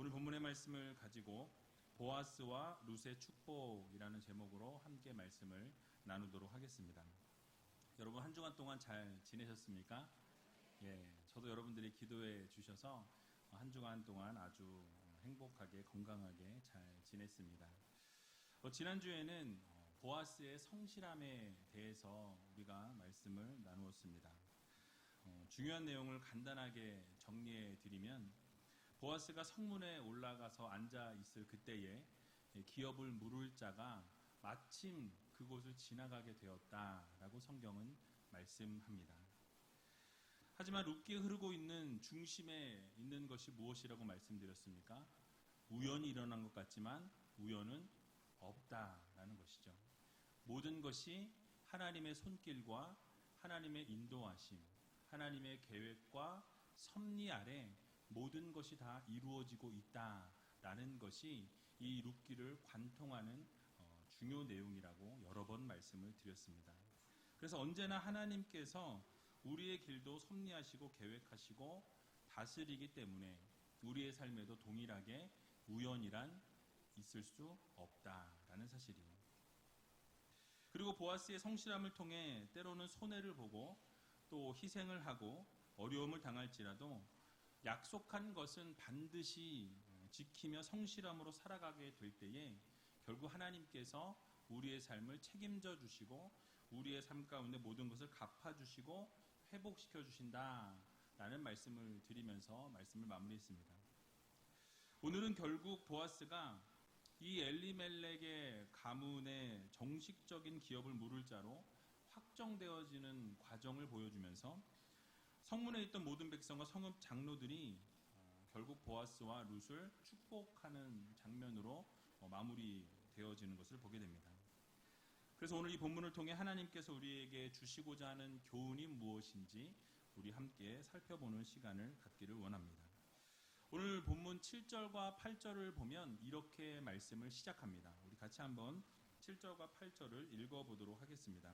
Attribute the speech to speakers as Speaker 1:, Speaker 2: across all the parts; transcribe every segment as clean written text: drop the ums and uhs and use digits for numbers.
Speaker 1: 오늘 본문의 말씀을 가지고 보아스와 룻의 축복이라는 제목으로 함께 말씀을 나누도록 하겠습니다. 여러분 한 주간 동안 잘 지내셨습니까? 저도 여러분들이 기도해 주셔서 한 주간 동안 아주 행복하게 건강하게 잘 지냈습니다. 지난주에는 보아스의 성실함에 대해서 우리가 말씀을 나누었습니다. 중요한 내용을 간단하게 정리해 드리면 보아스가 성문에 올라가서 앉아 있을 그때에 기업을 물을 자가 마침 그곳을 지나가게 되었다라고 성경은 말씀합니다. 하지만 룻기에 흐르고 있는 중심에 있는 것이 무엇이라고 말씀드렸습니까? 우연이 일어난 것 같지만 우연은 없다라는 것이죠. 모든 것이 하나님의 손길과 하나님의 인도하심, 하나님의 계획과 섭리 아래 모든 것이 다 이루어지고 있다라는 것이 이 룻기를 관통하는 중요 내용이라고 여러 번 말씀을 드렸습니다. 그래서 언제나 하나님께서 우리의 길도 섭리하시고 계획하시고 다스리기 때문에 우리의 삶에도 동일하게 우연이란 있을 수 없다라는 사실이에요. 그리고 보아스의 성실함을 통해 때로는 손해를 보고 또 희생을 하고 어려움을 당할지라도 약속한 것은 반드시 지키며 성실함으로 살아가게 될 때에 결국 하나님께서 우리의 삶을 책임져 주시고 우리의 삶 가운데 모든 것을 갚아주시고 회복시켜 주신다라는 말씀을 드리면서 말씀을 마무리했습니다. 오늘은 결국 보아스가 이 엘리멜렉의 가문의 정식적인 기업을 물을 자로 확정되어지는 과정을 보여주면서 성문에 있던 모든 백성과 성읍 장로들이 결국 보아스와 룻을 축복하는 장면으로 마무리되어지는 것을 보게 됩니다. 그래서 오늘 이 본문을 통해 하나님께서 우리에게 주시고자 하는 교훈이 무엇인지 우리 함께 살펴보는 시간을 갖기를 원합니다. 오늘 본문 7절과 8절을 보면 이렇게 말씀을 시작합니다. 우리 같이 한번 7절과 8절을 읽어보도록 하겠습니다.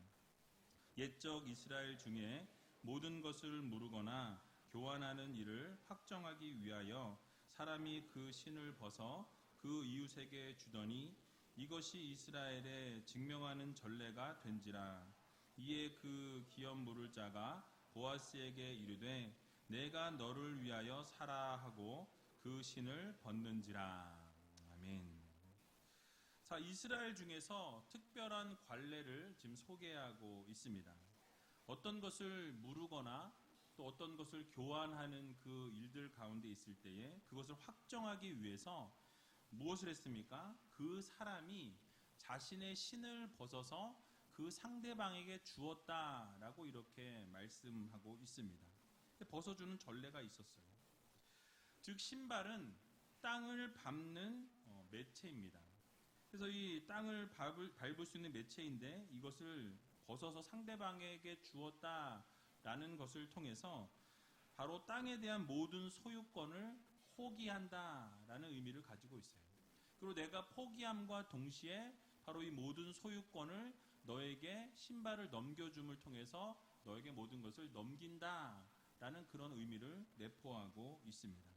Speaker 1: 옛적 이스라엘 중에 모든 것을 무르거나 교환하는 일을 확정하기 위하여 사람이 그 신을 벗어 그 이웃에게 주더니 이것이 이스라엘에 증명하는 전례가 된지라. 이에 그 기업 물을 자가 보아스에게 이르되 내가 너를 위하여 사라 하고 그 신을 벗는지라. 아멘. 자, 이스라엘 중에서 특별한 관례를 지금 소개하고 있습니다. 어떤 것을 무르거나 또 어떤 것을 교환하는 그 일들 가운데 있을 때에 그것을 확정하기 위해서 무엇을 했습니까? 그 사람이 자신의 신을 벗어서 그 상대방에게 주었다라고 이렇게 말씀하고 있습니다. 벗어주는 전례가 있었어요. 즉 신발은 땅을 밟는 매체입니다. 그래서 이 땅을 밟을 수 있는 매체인데 이것을 벗어서 상대방에게 주었다라는 것을 통해서 바로 땅에 대한 모든 소유권을 포기한다라는 의미를 가지고 있어요. 그리고 내가 포기함과 동시에 바로 이 모든 소유권을 너에게 신발을 넘겨줌을 통해서 너에게 모든 것을 넘긴다라는 그런 의미를 내포하고 있습니다.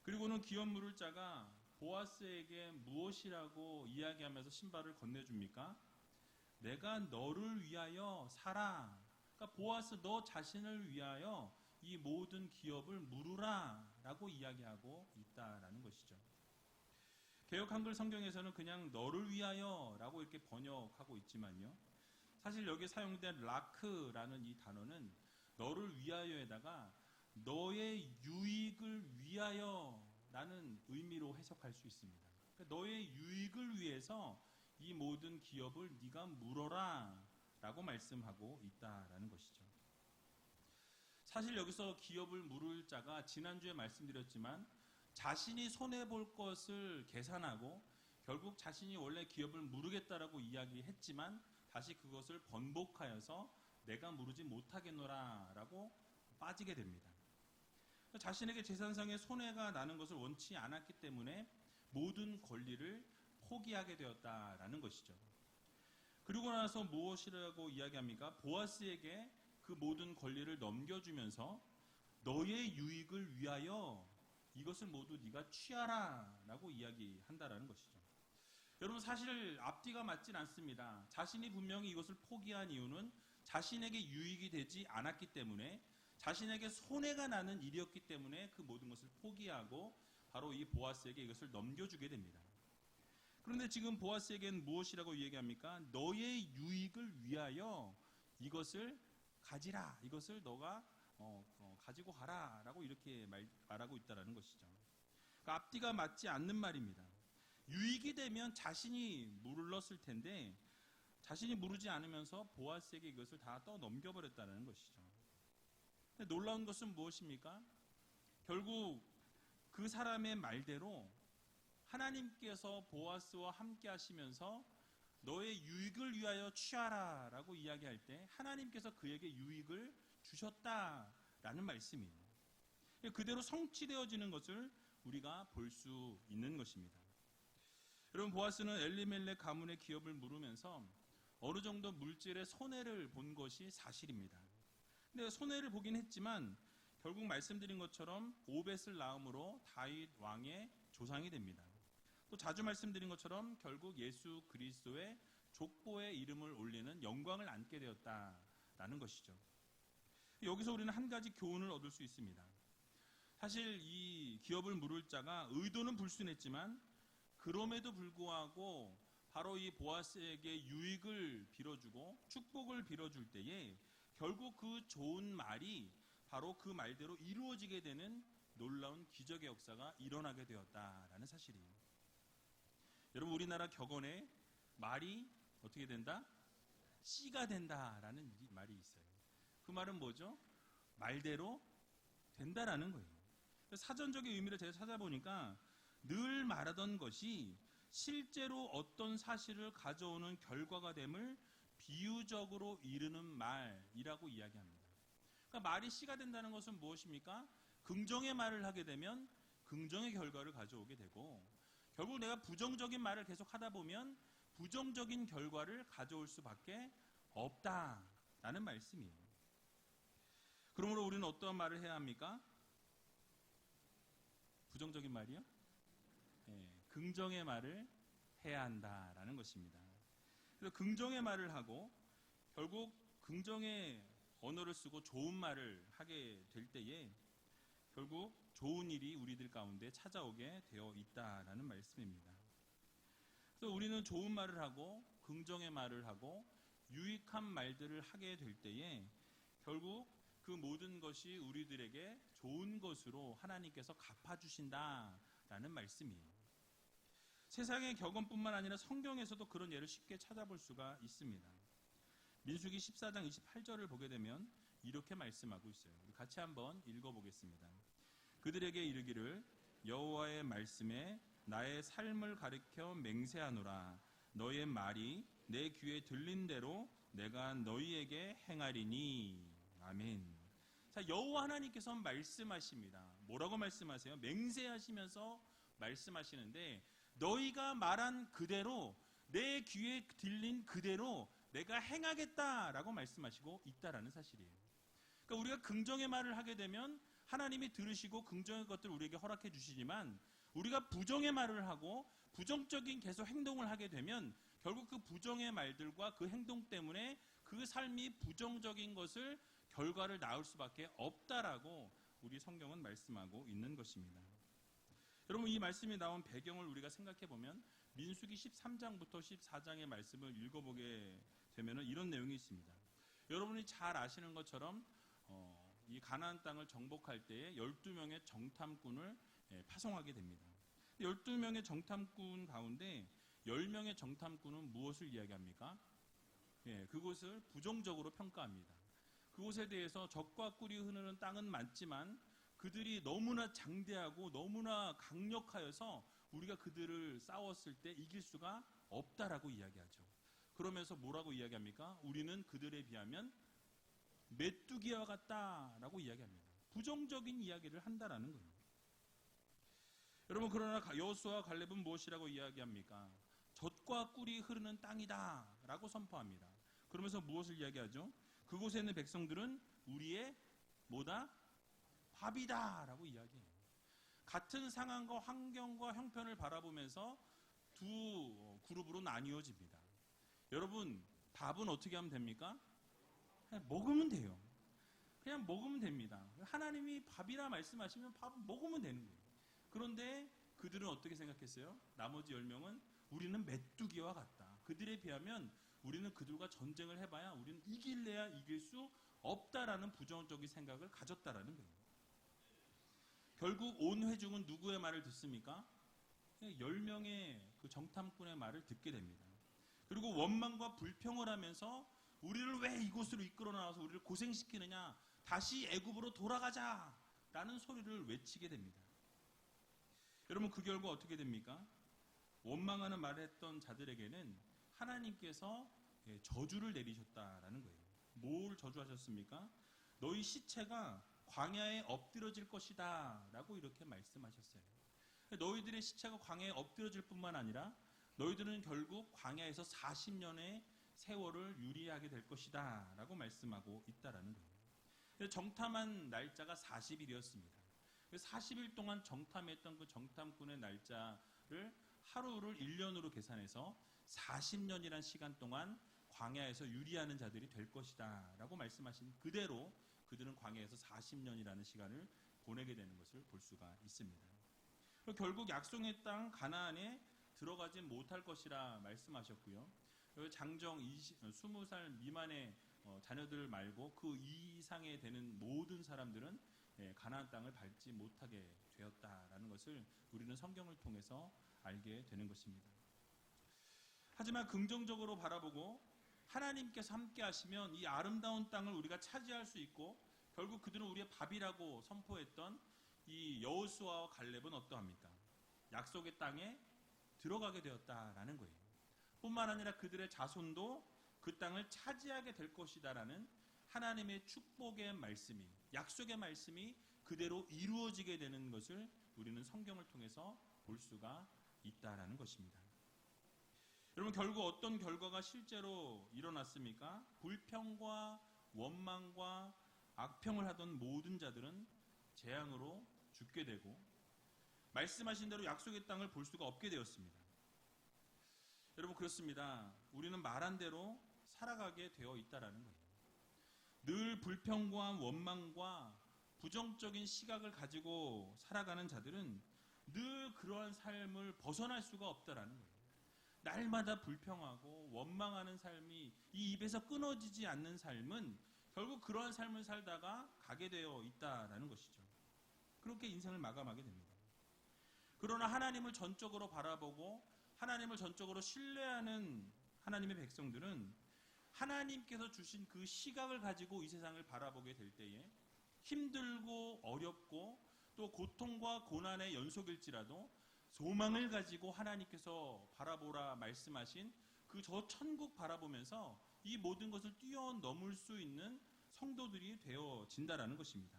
Speaker 1: 그리고는 기업 물을 자가 보아스에게 무엇이라고 이야기하면서 신발을 건네줍니까? 내가 너를 위하여 살아. 그러니까 보아스 너 자신을 위하여 이 모든 기업을 물으라 라고 이야기하고 있다라는 것이죠. 개역 한글 성경에서는 그냥 너를 위하여 라고 이렇게 번역하고 있지만요. 사실 여기 사용된 라크라는 이 단어는 너를 위하여에다가 너의 유익을 위하여 라는 의미로 해석할 수 있습니다. 그러니까 너의 유익을 위해서 이 모든 기업을 네가 물어라 라고 말씀하고 있다라는 것이죠. 사실 여기서 기업을 물을 자가 지난주에 말씀드렸지만 자신이 손해볼 것을 계산하고 결국 자신이 원래 기업을 물으겠다라고 이야기했지만 다시 그것을 번복하여서 내가 물으지 못하겠노라 라고 빠지게 됩니다. 자신에게 재산상의 손해가 나는 것을 원치 않았기 때문에 모든 권리를 포기하게 되었다라는 것이죠. 그리고 나서 무엇이라고 이야기합니까? 보아스에게 그 모든 권리를 넘겨주면서 너의 유익을 위하여 이것을 모두 네가 취하라라고 이야기한다라는 것이죠. 여러분 사실 앞뒤가 맞진 않습니다. 자신이 분명히 이것을 포기한 이유는 자신에게 유익이 되지 않았기 때문에, 자신에게 손해가 나는 일이었기 때문에 그 모든 것을 포기하고 바로 이 보아스에게 이것을 넘겨주게 됩니다. 그런데 지금 보아스에게는 무엇이라고 얘기합니까? 너의 유익을 위하여 이것을 가지라, 이것을 너가 가지고 가라 라고 이렇게 말하고 있다는 것이죠. 그러니까 앞뒤가 맞지 않는 말입니다. 유익이 되면 자신이 물렀을 텐데 자신이 무르지 않으면서 보아스에게 이것을 다 떠넘겨버렸다는 것이죠. 근데 놀라운 것은 무엇입니까? 결국 그 사람의 말대로 하나님께서 보아스와 함께 하시면서 너의 유익을 위하여 취하라 라고 이야기할 때 하나님께서 그에게 유익을 주셨다라는 말씀이에요. 그대로 성취되어지는 것을 우리가 볼 수 있는 것입니다. 여러분, 보아스는 엘리멜렉 가문의 기업을 물으면서 어느 정도 물질의 손해를 본 것이 사실입니다. 근데 손해를 보긴 했지만 결국 말씀드린 것처럼 오벳을 낳음으로 다윗 왕의 조상이 됩니다. 또 자주 말씀드린 것처럼 결국 예수 그리스도의 족보의 이름을 올리는 영광을 안게 되었다라는 것이죠. 여기서 우리는 한 가지 교훈을 얻을 수 있습니다. 사실 이 기업을 물을 자가 의도는 불순했지만 그럼에도 불구하고 바로 이 보아스에게 유익을 빌어주고 축복을 빌어줄 때에 결국 그 좋은 말이 바로 그 말대로 이루어지게 되는 놀라운 기적의 역사가 일어나게 되었다라는 사실이에요. 여러분, 우리나라 격언에 말이 어떻게 된다? 씨가 된다라는 말이 있어요. 그 말은 뭐죠? 말대로 된다라는 거예요. 사전적인 의미를 제가 찾아보니까 늘 말하던 것이 실제로 어떤 사실을 가져오는 결과가 됨을 비유적으로 이르는 말이라고 이야기합니다. 그러니까 말이 씨가 된다는 것은 무엇입니까? 긍정의 말을 하게 되면 긍정의 결과를 가져오게 되고, 결국 내가 부정적인 말을 계속 하다 보면 부정적인 결과를 가져올 수밖에 없다라는 말씀이에요. 그러므로 우리는 어떠한 말을 해야 합니까? 부정적인 말이요? 네, 긍정의 말을 해야 한다라는 것입니다. 그래서 긍정의 말을 하고 결국 긍정의 언어를 쓰고 좋은 말을 하게 될 때에 결국 좋은 일이 우리들 가운데 찾아오게 되어 있다라는 말씀입니다. 그래서 우리는 좋은 말을 하고 긍정의 말을 하고 유익한 말들을 하게 될 때에 결국 그 모든 것이 우리들에게 좋은 것으로 하나님께서 갚아주신다라는 말씀이에요. 세상의 격언뿐만 아니라 성경에서도 그런 예를 쉽게 찾아볼 수가 있습니다. 민수기 14장 28절을 보게 되면 이렇게 말씀하고 있어요. 우리 같이 한번 읽어보겠습니다. 그들에게 이르기를 여호와의 말씀에 나의 삶을 가리켜 맹세하노라. 너의 말이 내 귀에 들린 대로 내가 너희에게 행하리니. 아멘. 자, 여호와 하나님께서 말씀하십니다. 뭐라고 말씀하세요? 맹세하시면서 말씀하시는데 너희가 말한 그대로 내 귀에 들린 그대로 내가 행하겠다라고 말씀하시고 있다라는 사실이에요. 그러니까 우리가 긍정의 말을 하게 되면 하나님이 들으시고 긍정의 것들을 우리에게 허락해 주시지만 우리가 부정의 말을 하고 부정적인 계속 행동을 하게 되면 결국 그 부정의 말들과 그 행동 때문에 그 삶이 부정적인 것을 결과를 낳을 수밖에 없다라고 우리 성경은 말씀하고 있는 것입니다. 여러분, 이 말씀이 나온 배경을 우리가 생각해 보면 민수기 13장부터 14장의 말씀을 읽어보게 되면 이런 내용이 있습니다. 여러분이 잘 아시는 것처럼 이 가나안 땅을 정복할 때에 12명의 정탐꾼을 파송하게 됩니다. 12명의 정탐꾼 가운데 10명의 정탐꾼은 무엇을 이야기합니까? 그곳을 부정적으로 평가합니다. 그곳에 대해서 적과 꿀이 흐르는 땅은 맞지만 그들이 너무나 장대하고 너무나 강력하여서 우리가 그들을 싸웠을 때 이길 수가 없다라고 이야기하죠. 그러면서 뭐라고 이야기합니까? 우리는 그들에 비하면 메뚜기와 같다라고 이야기합니다. 부정적인 이야기를 한다라는 거예요. 여러분, 그러나 여호수아와 갈렙은 무엇이라고 이야기합니까? 젖과 꿀이 흐르는 땅이다라고 선포합니다. 그러면서 무엇을 이야기하죠? 그곳에 있는 백성들은 우리의 뭐다? 밥이다라고 이야기해요. 같은 상황과 환경과 형편을 바라보면서 두 그룹으로 나뉘어집니다. 여러분, 밥은 어떻게 하면 됩니까? 그냥 먹으면 돼요. 그냥 먹으면 됩니다. 하나님이 밥이라 말씀하시면 밥 먹으면 되는 거예요. 그런데 그들은 어떻게 생각했어요? 나머지 10명은 우리는 메뚜기와 같다. 그들에 비하면 우리는 그들과 전쟁을 해봐야 우리는 이길래야 이길 수 없다라는 부정적인 생각을 가졌다라는 거예요. 결국 온 회중은 누구의 말을 듣습니까? 10명의 그 정탐꾼의 말을 듣게 됩니다. 그리고 원망과 불평을 하면서 우리를 왜 이곳으로 이끌어 나와서 우리를 고생시키느냐, 다시 애굽으로 돌아가자라는 소리를 외치게 됩니다. 여러분, 그 결과 어떻게 됩니까? 원망하는 말을 했던 자들에게는 하나님께서 저주를 내리셨다라는 거예요. 뭘 저주하셨습니까? 너희 시체가 광야에 엎드러질 것이다 라고 이렇게 말씀하셨어요. 너희들의 시체가 광야에 엎드러질 뿐만 아니라 너희들은 결국 광야에서 40년의 세월을 유리하게 될 것이다 라고 말씀하고 있다라는 거예요. 정탐한 날짜가 40일이었습니다. 40일 동안 정탐했던 그 정탐꾼의 날짜를 하루를 1년으로 계산해서 40년이란 시간 동안 광야에서 유리하는 자들이 될 것이다 라고 말씀하신 그대로 그들은 광야에서 40년이라는 시간을 보내게 되는 것을 볼 수가 있습니다. 결국 약속의 땅 가나안에 들어가지 못할 것이라 말씀하셨고요. 장정 20살 미만의 자녀들 말고 그 이상에 되는 모든 사람들은 가나안 땅을 밟지 못하게 되었다라는 것을 우리는 성경을 통해서 알게 되는 것입니다. 하지만 긍정적으로 바라보고 하나님께서 함께 하시면 이 아름다운 땅을 우리가 차지할 수 있고 결국 그들은 우리의 밥이라고 선포했던 이 여호수아와 갈렙은 어떠합니까? 약속의 땅에 들어가게 되었다라는 거예요. 뿐만 아니라 그들의 자손도 그 땅을 차지하게 될 것이다라는 하나님의 축복의 말씀이, 약속의 말씀이 그대로 이루어지게 되는 것을 우리는 성경을 통해서 볼 수가 있다라는 것입니다. 여러분, 결국 어떤 결과가 실제로 일어났습니까? 불평과 원망과 악평을 하던 모든 자들은 재앙으로 죽게 되고 말씀하신 대로 약속의 땅을 볼 수가 없게 되었습니다. 여러분, 그렇습니다. 우리는 말한 대로 살아가게 되어 있다라는 거예요. 늘 불평과 원망과 부정적인 시각을 가지고 살아가는 자들은 늘 그러한 삶을 벗어날 수가 없다라는 거예요. 날마다 불평하고 원망하는 삶이 이 입에서 끊어지지 않는 삶은 결국 그러한 삶을 살다가 가게 되어 있다라는 것이죠. 그렇게 인생을 마감하게 됩니다. 그러나 하나님을 전적으로 바라보고 하나님을 전적으로 신뢰하는 하나님의 백성들은 하나님께서 주신 그 시각을 가지고 이 세상을 바라보게 될 때에 힘들고 어렵고 또 고통과 고난의 연속일지라도 소망을 가지고 하나님께서 바라보라 말씀하신 그 저 천국 바라보면서 이 모든 것을 뛰어넘을 수 있는 성도들이 되어진다라는 것입니다.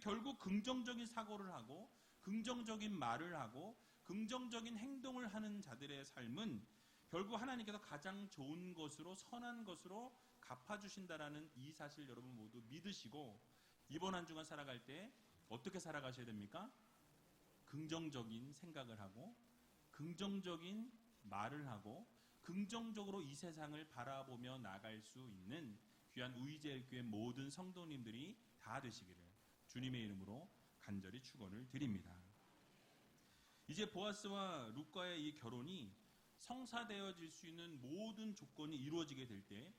Speaker 1: 결국 긍정적인 사고를 하고 긍정적인 말을 하고 긍정적인 행동을 하는 자들의 삶은 결국 하나님께서 가장 좋은 것으로 선한 것으로 갚아주신다라는 이 사실 여러분 모두 믿으시고 이번 한 주간 살아갈 때 어떻게 살아가셔야 됩니까? 긍정적인 생각을 하고 긍정적인 말을 하고 긍정적으로 이 세상을 바라보며 나갈 수 있는 귀한 우이제일교회 모든 성도님들이 다 되시기를 주님의 이름으로 간절히 축원을 드립니다. 이제 보아스와 룻과의 이 결혼이 성사되어질 수 있는 모든 조건이 이루어지게 될 때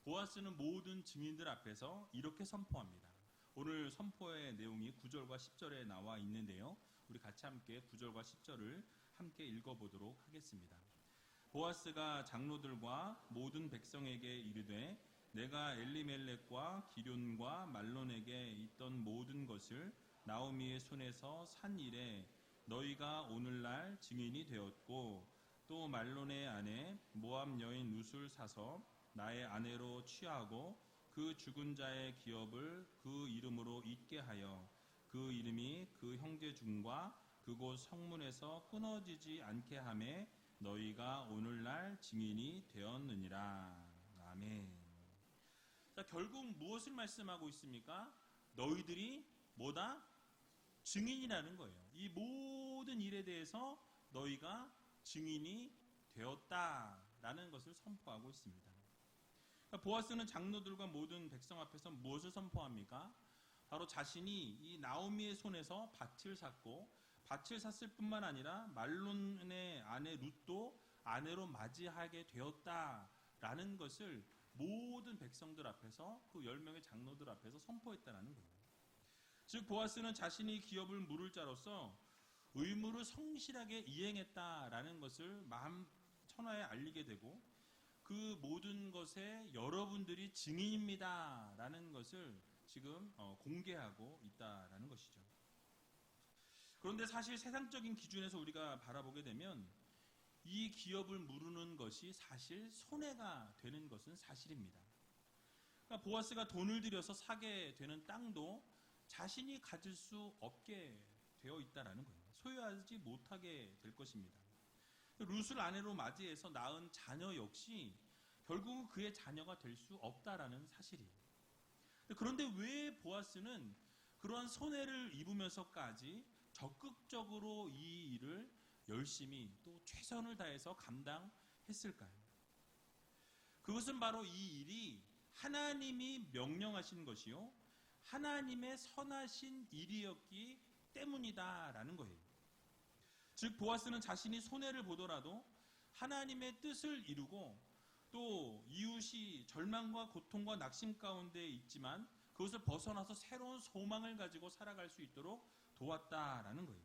Speaker 1: 보아스는 모든 증인들 앞에서 이렇게 선포합니다. 오늘 선포의 내용이 9절과 10절에 나와 있는데요. 우리 같이 함께 9절과 10절을 함께 읽어보도록 하겠습니다. 보아스가 장로들과 모든 백성에게 이르되 내가 엘리멜렉과 기럨과 말론에게 있던 모든 것을 나오미의 손에서 산 일에 너희가 오늘날 증인이 되었고 또 말론의 아내 모압 여인 룻을 사서 나의 아내로 취하고 그 죽은 자의 기업을 그 이름으로 잊게 하여 그 이름이 그 형제 중과 그곳 성문에서 끊어지지 않게 하매 너희가 오늘날 증인이 되었느니라. 아멘. 자, 결국 무엇을 말씀하고 있습니까? 너희들이 뭐다? 증인이라는 거예요. 이 모든 일에 대해서 너희가 증인이 되었다라는 것을 선포하고 있습니다. 그러니까 보아스는 장로들과 모든 백성 앞에서 무엇을 선포합니까? 바로 자신이 이 나오미의 손에서 밭을 샀고 밭을 샀을 뿐만 아니라 말론의 아내 룻도 아내로 맞이하게 되었다라는 것을 모든 백성들 앞에서 그 10명의 장로들 앞에서 선포했다는 거예요. 즉 보아스는 자신이 기업을 물을 자로서 의무를 성실하게 이행했다라는 것을 마음 천하에 알리게 되고 그 모든 것에 여러분들이 증인입니다라는 것을 지금 공개하고 있다라는 것이죠. 그런데 사실 세상적인 기준에서 우리가 바라보게 되면 이 기업을 무르는 것이 사실 손해가 되는 것은 사실입니다. 그러니까 보아스가 돈을 들여서 사게 되는 땅도 자신이 가질 수 없게 되어 있다라는 거예요. 소유하지 못하게 될 것입니다. 룻을 아내로 맞이해서 낳은 자녀 역시 결국은 그의 자녀가 될 수 없다라는 사실이에요. 그런데 왜 보아스는 그러한 손해를 입으면서까지 적극적으로 이 일을 열심히 또 최선을 다해서 감당했을까요? 그것은 바로 이 일이 하나님이 명령하신 것이요 하나님의 선하신 일이었기 때문이다라는 거예요. 즉 보아스는 자신이 손해를 보더라도 하나님의 뜻을 이루고 또 이웃이 절망과 고통과 낙심 가운데 있지만 그것을 벗어나서 새로운 소망을 가지고 살아갈 수 있도록 도왔다라는 거예요.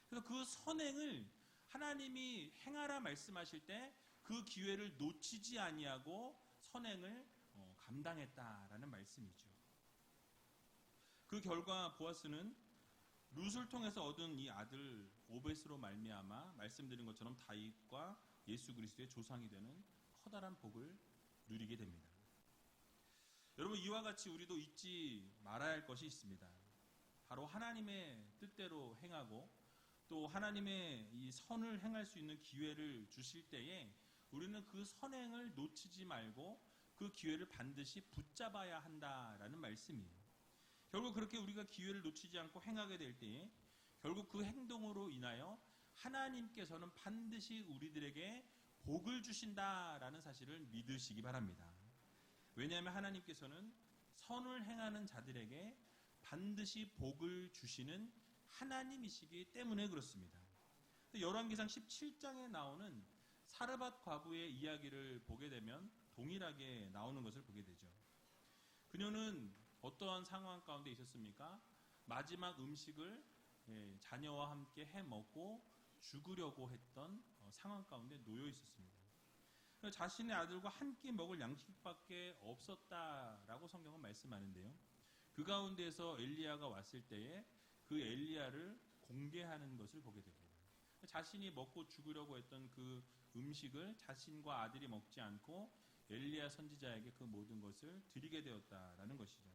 Speaker 1: 그래서 그 선행을 하나님이 행하라 말씀하실 때 그 기회를 놓치지 아니하고 선행을 감당했다라는 말씀이죠. 그 결과 보아스는 룻을 통해서 얻은 이 아들 오벳으로 말미암아 말씀드린 것처럼 다윗과 예수 그리스도의 조상이 되는 커다란 복을 누리게 됩니다. 여러분 이와 같이 우리도 잊지 말아야 할 것이 있습니다. 바로 하나님의 뜻대로 행하고 또 하나님의 이 선을 행할 수 있는 기회를 주실 때에 우리는 그 선행을 놓치지 말고 그 기회를 반드시 붙잡아야 한다라는 말씀이에요. 결국 그렇게 우리가 기회를 놓치지 않고 행하게 될 때에 결국 그 행동으로 인하여 하나님께서는 반드시 우리들에게 복을 주신다라는 사실을 믿으시기 바랍니다. 왜냐하면 하나님께서는 선을 행하는 자들에게 반드시 복을 주시는 하나님이시기 때문에 그렇습니다. 열왕기상 17장에 나오는 사르밧 과부의 이야기를 보게 되면 동일하게 나오는 것을 보게 되죠. 그녀는 어떠한 상황 가운데 있었습니까? 마지막 음식을 자녀와 함께 해 먹고 죽으려고 했던 상황 가운데 놓여 있었습니다. 자신의 아들과 한 끼 먹을 양식밖에 없었다라고 성경은 말씀하는데요. 그 가운데서 엘리야가 왔을 때에 그 엘리야를 공개하는 것을 보게 됩니다. 자신이 먹고 죽으려고 했던 그 음식을 자신과 아들이 먹지 않고 엘리야 선지자에게 그 모든 것을 드리게 되었다라는 것이죠.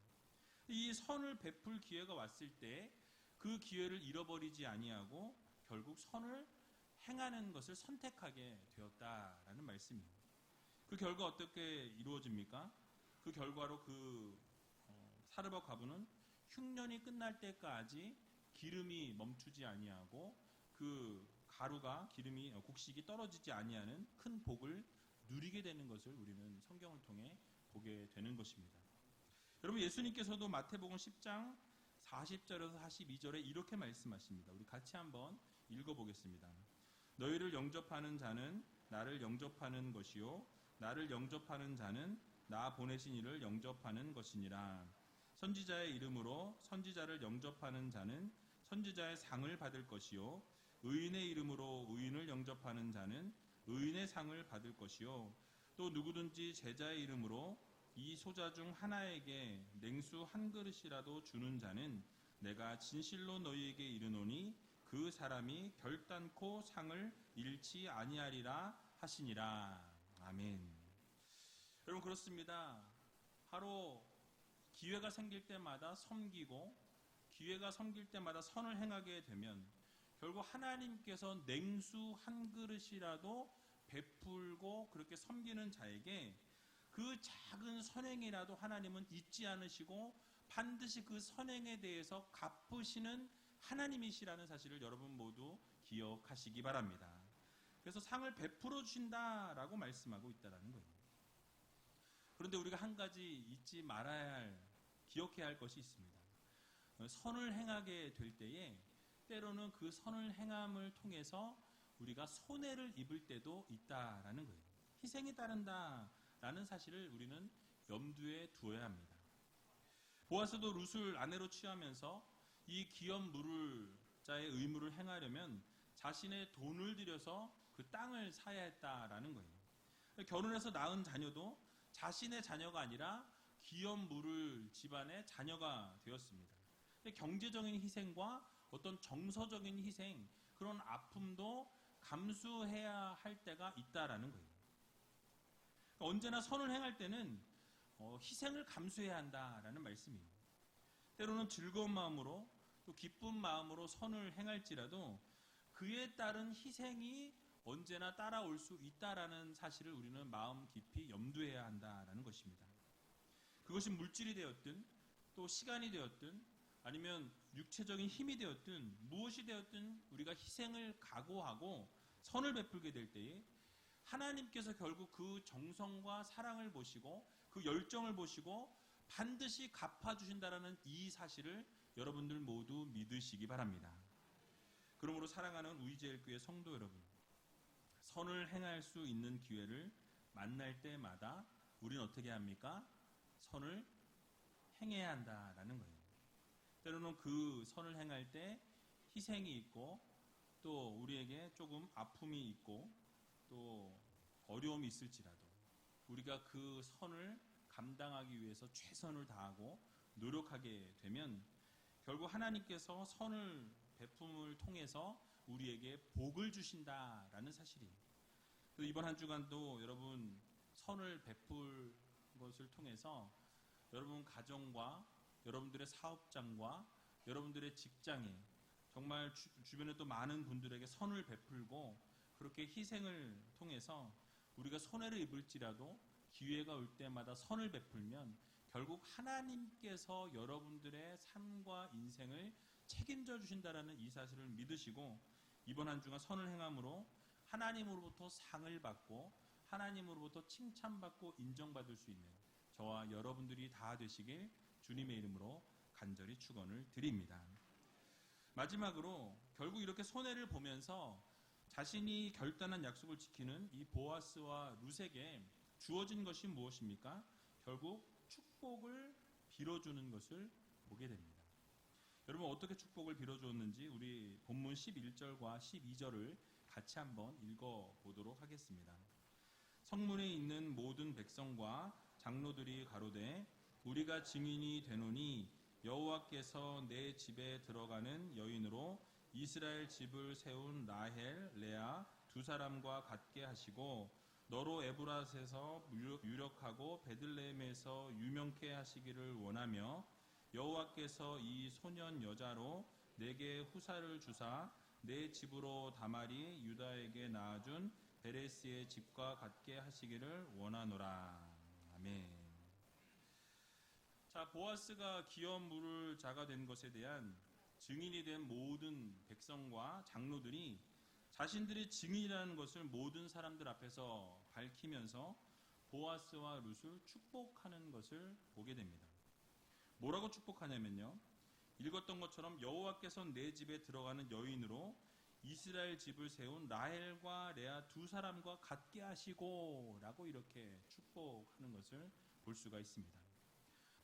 Speaker 1: 이 선을 베풀 기회가 왔을 때 그 기회를 잃어버리지 아니하고 결국 선을 행하는 것을 선택하게 되었다라는 말씀입니다. 그 결과 어떻게 이루어집니까? 그 결과로 그 사르밧 과부는 흉년이 끝날 때까지 기름이 멈추지 아니하고 그 가루가 기름이 곡식이 떨어지지 아니하는 큰 복을 누리게 되는 것을 우리는 성경을 통해 보게 되는 것입니다. 여러분 예수님께서도 마태복음 10장 40절에서 42절에 이렇게 말씀하십니다. 우리 같이 한번 읽어보겠습니다. 너희를 영접하는 자는 나를 영접하는 것이요 나를 영접하는 자는 나 보내신 이를 영접하는 것이니라. 선지자의 이름으로 선지자를 영접하는 자는 선지자의 상을 받을 것이요 의인의 이름으로 의인을 영접하는 자는 의인의 상을 받을 것이요 또 누구든지 제자의 이름으로 이 소자 중 하나에게 냉수 한 그릇이라도 주는 자는 내가 진실로 너희에게 이르노니 그 사람이 결단코 상을 잃지 아니하리라 하시니라. 아멘. 여러분 그렇습니다. 바로 기회가 생길 때마다 섬기고 기회가 생길 때마다 선을 행하게 되면 결국 하나님께서 냉수 한 그릇이라도 베풀고 그렇게 섬기는 자에게 그 작은 선행이라도 하나님은 잊지 않으시고 반드시 그 선행에 대해서 갚으시는 하나님이시라는 사실을 여러분 모두 기억하시기 바랍니다. 그래서 상을 베풀어 주신다라고 말씀하고 있다는 거예요. 그런데 우리가 한 가지 잊지 말아야 할, 기억해야 할 것이 있습니다. 선을 행하게 될 때에 때로는 그 선을 행함을 통해서 우리가 손해를 입을 때도 있다라는 거예요. 희생이 따른다라는 사실을 우리는 염두에 두어야 합니다. 보아스도 룻을 아내로 취하면서 이 기업 물을 자의 의무를 행하려면 자신의 돈을 들여서 그 땅을 사야 했다라는 거예요. 결혼해서 낳은 자녀도 자신의 자녀가 아니라 기업 물을 집안의 자녀가 되었습니다. 경제적인 희생과 어떤 정서적인 희생, 그런 아픔도 감수해야 할 때가 있다라는 거예요. 언제나 선을 행할 때는 희생을 감수해야 한다라는 말씀이에요. 때로는 즐거운 마음으로 또 기쁜 마음으로 선을 행할지라도 그에 따른 희생이 언제나 따라올 수 있다라는 사실을 우리는 마음 깊이 염두해야 한다라는 것입니다. 그것이 물질이 되었든 또 시간이 되었든 아니면 육체적인 힘이 되었든 무엇이 되었든 우리가 희생을 각오하고 선을 베풀게 될 때에 하나님께서 결국 그 정성과 사랑을 보시고 그 열정을 보시고 반드시 갚아주신다라는 이 사실을 여러분들 모두 믿으시기 바랍니다. 그러므로 사랑하는 우이제일교회 성도 여러분, 선을 행할 수 있는 기회를 만날 때마다 우리는 어떻게 합니까? 선을 행해야 한다라는 거예요. 때로는 그 선을 행할 때 희생이 있고 또 우리에게 조금 아픔이 있고 또 어려움이 있을지라도 우리가 그 선을 감당하기 위해서 최선을 다하고 노력하게 되면 결국 하나님께서 선을 베품을 통해서 우리에게 복을 주신다라는 사실이에요. 그래서 이번 한 주간도 여러분 선을 베풀 것을 통해서 여러분 가정과 여러분들의 사업장과 여러분들의 직장에 정말 주변에 또 많은 분들에게 선을 베풀고 그렇게 희생을 통해서 우리가 손해를 입을지라도 기회가 올 때마다 선을 베풀면 결국 하나님께서 여러분들의 삶과 인생을 책임져 주신다라는 이 사실을 믿으시고 이번 한 주간 선을 행함으로 하나님으로부터 상을 받고 하나님으로부터 칭찬받고 인정받을 수 있는 저와 여러분들이 다 되시길 주님의 이름으로 간절히 축원을 드립니다. 마지막으로 결국 이렇게 손해를 보면서 자신이 결단한 약속을 지키는 이 보아스와 룻에게 주어진 것이 무엇입니까? 결국 축복을 빌어주는 것을 보게 됩니다. 여러분 어떻게 축복을 빌어주었는지 우리 본문 11절과 12절을 같이 한번 읽어보도록 하겠습니다. 성문에 있는 모든 백성과 장로들이 가로되 우리가 증인이 되노니 여호와께서 내 집에 들어가는 여인으로 이스라엘 집을 세운 라헬, 레아 두 사람과 같게 하시고 너로 에브라스에서 유력하고 베들레헴에서 유명케 하시기를 원하며 여호와께서 이 소년 여자로 내게 후사를 주사 내 집으로 다말이 유다에게 낳아준 베레스의 집과 같게 하시기를 원하노라. 아멘. 자, 보아스가 기업 물을 자가 된 것에 대한 증인이 된 모든 백성과 장로들이 자신들이 증인이라는 것을 모든 사람들 앞에서 밝히면서 보아스와 룻을 축복하는 것을 보게 됩니다. 뭐라고 축복하냐면요. 읽었던 것처럼 여호와께서 내 집에 들어가는 여인으로 이스라엘 집을 세운 라헬과 레아 두 사람과 같게 하시고 라고 이렇게 축복하는 것을 볼 수가 있습니다.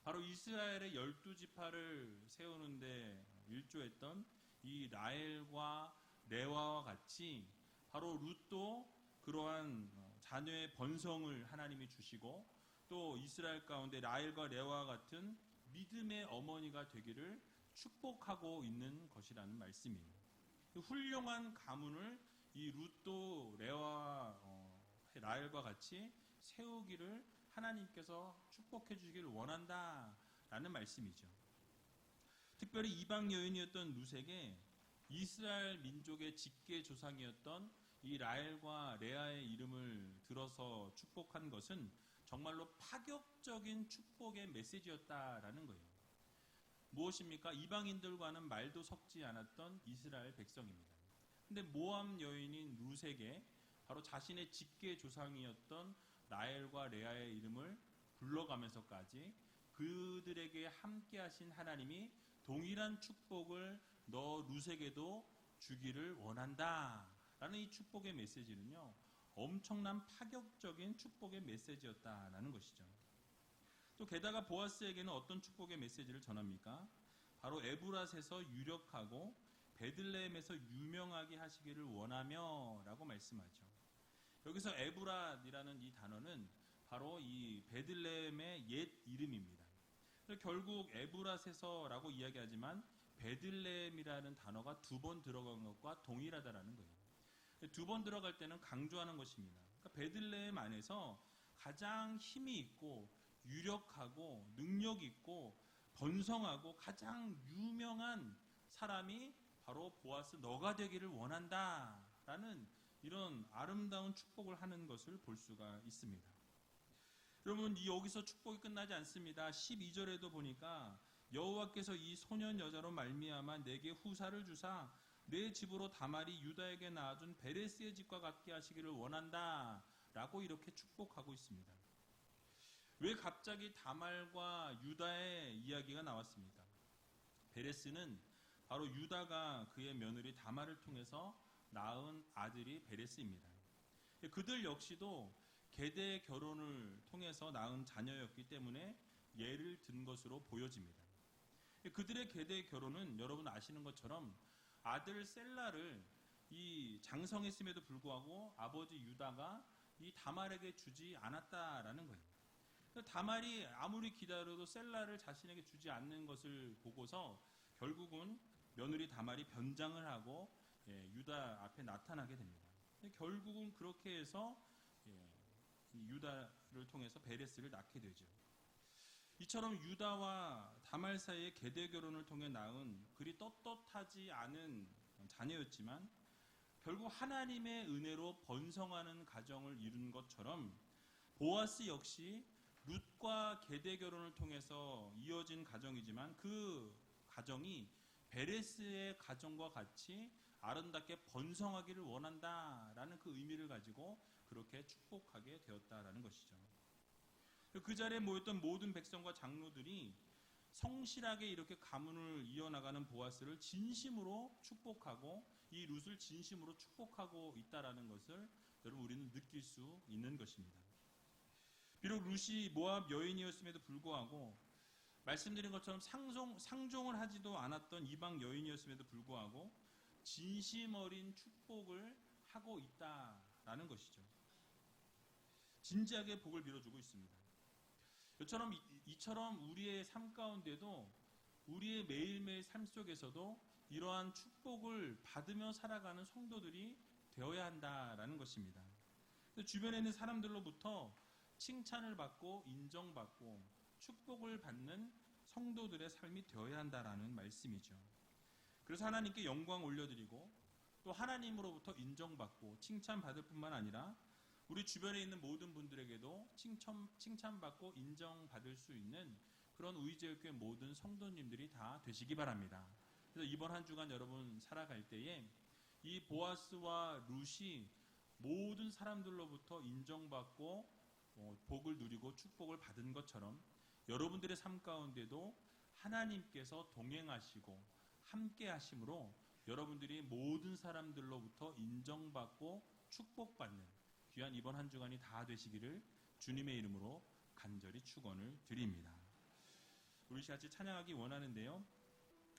Speaker 1: 바로 이스라엘의 12지파를 세우는데 일조했던 이 라헬과 레아와 같이 바로 룻도 그러한 자녀의 번성을 하나님이 주시고 또 이스라엘 가운데 라헬과 레아와 같은 믿음의 어머니가 되기를 축복하고 있는 것이라는 말씀이에요. 훌륭한 가문을 이 룻도 레아와 라헬과 같이 세우기를 하나님께서 축복해 주시기를 원한다라는 말씀이죠. 특별히 이방 여인이었던 룻에게 이스라엘 민족의 직계 조상이었던 이 라헬과 레아의 이름을 들어서 축복한 것은 정말로 파격적인 축복의 메시지였다라는 거예요. 무엇입니까? 이방인들과는 말도 섞지 않았던 이스라엘 백성입니다. 근데 모압 여인인 룻에게 바로 자신의 직계 조상이었던 라헬과 레아의 이름을 불러가면서까지 그들에게 함께 하신 하나님이 동일한 축복을 너 룻에게도 주기를 원한다 라는 이 축복의 메시지는요, 엄청난 파격적인 축복의 메시지였다라는 것이죠. 또 게다가 보아스에게는 어떤 축복의 메시지를 전합니까? 바로 에브랏에서 유력하고 베들레헴에서 유명하게 하시기를 원하며 라고 말씀하죠. 여기서 에브랏이라는 이 단어는 바로 이 베들레헴의 옛 이름입니다. 결국 에브랏에서라고 이야기하지만 베들레헴이라는 단어가 2번 들어간 것과 동일하다라는 거예요. 2번 들어갈 때는 강조하는 것입니다. 그러니까 베들레헴 안에서 가장 힘이 있고 유력하고 능력 있고 번성하고 가장 유명한 사람이 바로 보아스 너가 되기를 원한다 라는 이런 아름다운 축복을 하는 것을 볼 수가 있습니다. 여러분, 여기서 축복이 끝나지 않습니다. 12절에도 보니까 여호와께서 이 소년 여자로 말미암아 내게 후사를 주사 내 집으로 다말이 유다에게 낳아준 베레스의 집과 같게 하시기를 원한다 라고 이렇게 축복하고 있습니다. 왜 갑자기 다말과 유다의 이야기가 나왔습니까? 베레스는 바로 유다가 그의 며느리 다말을 통해서 낳은 아들이 베레스입니다. 그들 역시도 계대 결혼을 통해서 낳은 자녀였기 때문에 예를 든 것으로 보여집니다. 그들의 계대 결혼은 여러분 아시는 것처럼 아들 셀라를 이 장성했음에도 불구하고 아버지 유다가 이 다말에게 주지 않았다라는 거예요. 다말이 아무리 기다려도 셀라를 자신에게 주지 않는 것을 보고서 결국은 며느리 다말이 변장을 하고 유다 앞에 나타나게 됩니다. 결국은 그렇게 해서 유다를 통해서 베레스를 낳게 되죠. 이처럼 유다와 다말 사이의 계대 결혼을 통해 낳은 그리 떳떳하지 않은 자녀였지만 결국 하나님의 은혜로 번성하는 가정을 이룬 것처럼 보아스 역시 룻과 계대 결혼을 통해서 이어진 가정이지만 그 가정이 베레스의 가정과 같이 아름답게 번성하기를 원한다라는 그 의미를 가지고 그렇게 축복하게 되었다라는 것이죠. 그 자리에 모였던 모든 백성과 장로들이 성실하게 이렇게 가문을 이어나가는 보아스를 진심으로 축복하고 이 룻을 진심으로 축복하고 있다라는 것을 여러분 우리는 느낄 수 있는 것입니다. 비록 룻이 모압 여인이었음에도 불구하고 말씀드린 것처럼 상종을 하지도 않았던 이방 여인이었음에도 불구하고 진심 어린 축복을 하고 있다라는 것이죠. 진지하게 복을 빌어주고 있습니다. 이처럼 우리의 삶 가운데도 우리의 매일매일 삶 속에서도 이러한 축복을 받으며 살아가는 성도들이 되어야 한다라는 것입니다. 주변에 있는 사람들로부터 칭찬을 받고 인정받고 축복을 받는 성도들의 삶이 되어야 한다라는 말씀이죠. 그래서 하나님께 영광 올려드리고 또 하나님으로부터 인정받고 칭찬받을 뿐만 아니라 우리 주변에 있는 모든 분들에게도 칭찬받고 인정받을 수 있는 그런 우이제일교회 모든 성도님들이 다 되시기 바랍니다. 그래서 이번 한 주간 여러분 살아갈 때에 이 보아스와 룻이 모든 사람들로부터 인정받고 복을 누리고 축복을 받은 것처럼 여러분들의 삶 가운데도 하나님께서 동행하시고 함께 하심으로 여러분들이 모든 사람들로부터 인정받고 축복받는 귀한 이번 한 주간이 다 되시기를 주님의 이름으로 간절히 축원을 드립니다. 우리 같이 찬양하기 원하는데요.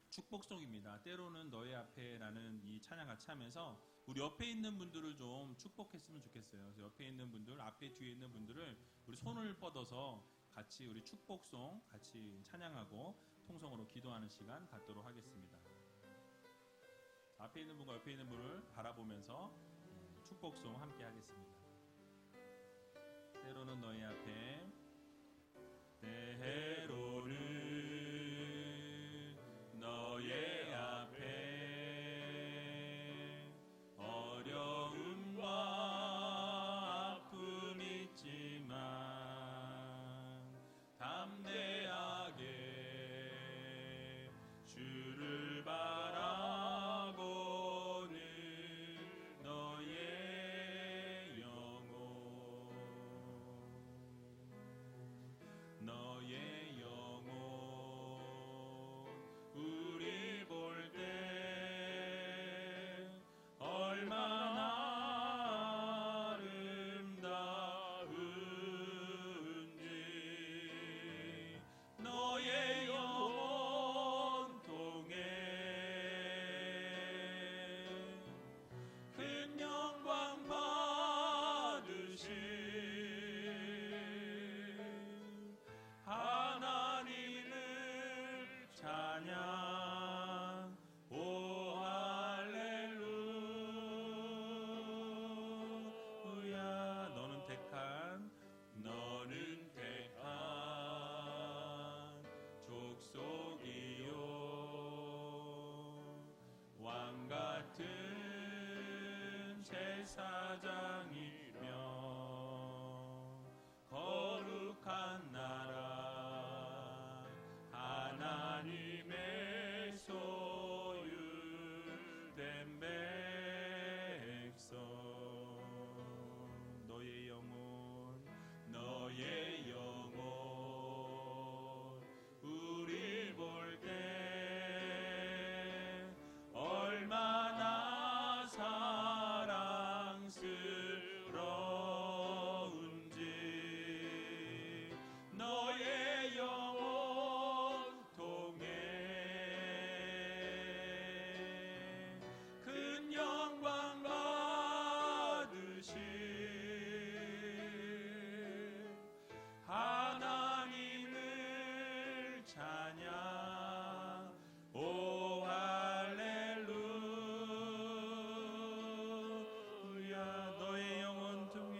Speaker 1: 축복송입니다. 때로는 너의 앞에라는 이 찬양 같이 하면서 우리 옆에 있는 분들을 좀 축복했으면 좋겠어요. 그래서 옆에 있는 분들, 앞에 뒤에 있는 분들을 우리 손을 뻗어서 같이 우리 축복송 같이 찬양하고 통성으로 기도하는 시간 갖도록 하겠습니다. 앞에 있는 분과 옆에 있는 분을 바라보면서 축복송 함께 하겠습니다. 때로는 너희 앞에, 때로는 너의 앞에 어려움과 아픔 있지만 담대하게 제사장이며 거룩한 나라 하나님의 소유된 백성 너의 영혼 우릴 볼 때 얼마나 사랑스러운지 너의 영혼 통해 큰 영광 받으신 하나님을 찬양 오 할렐루야 너의 영혼 통해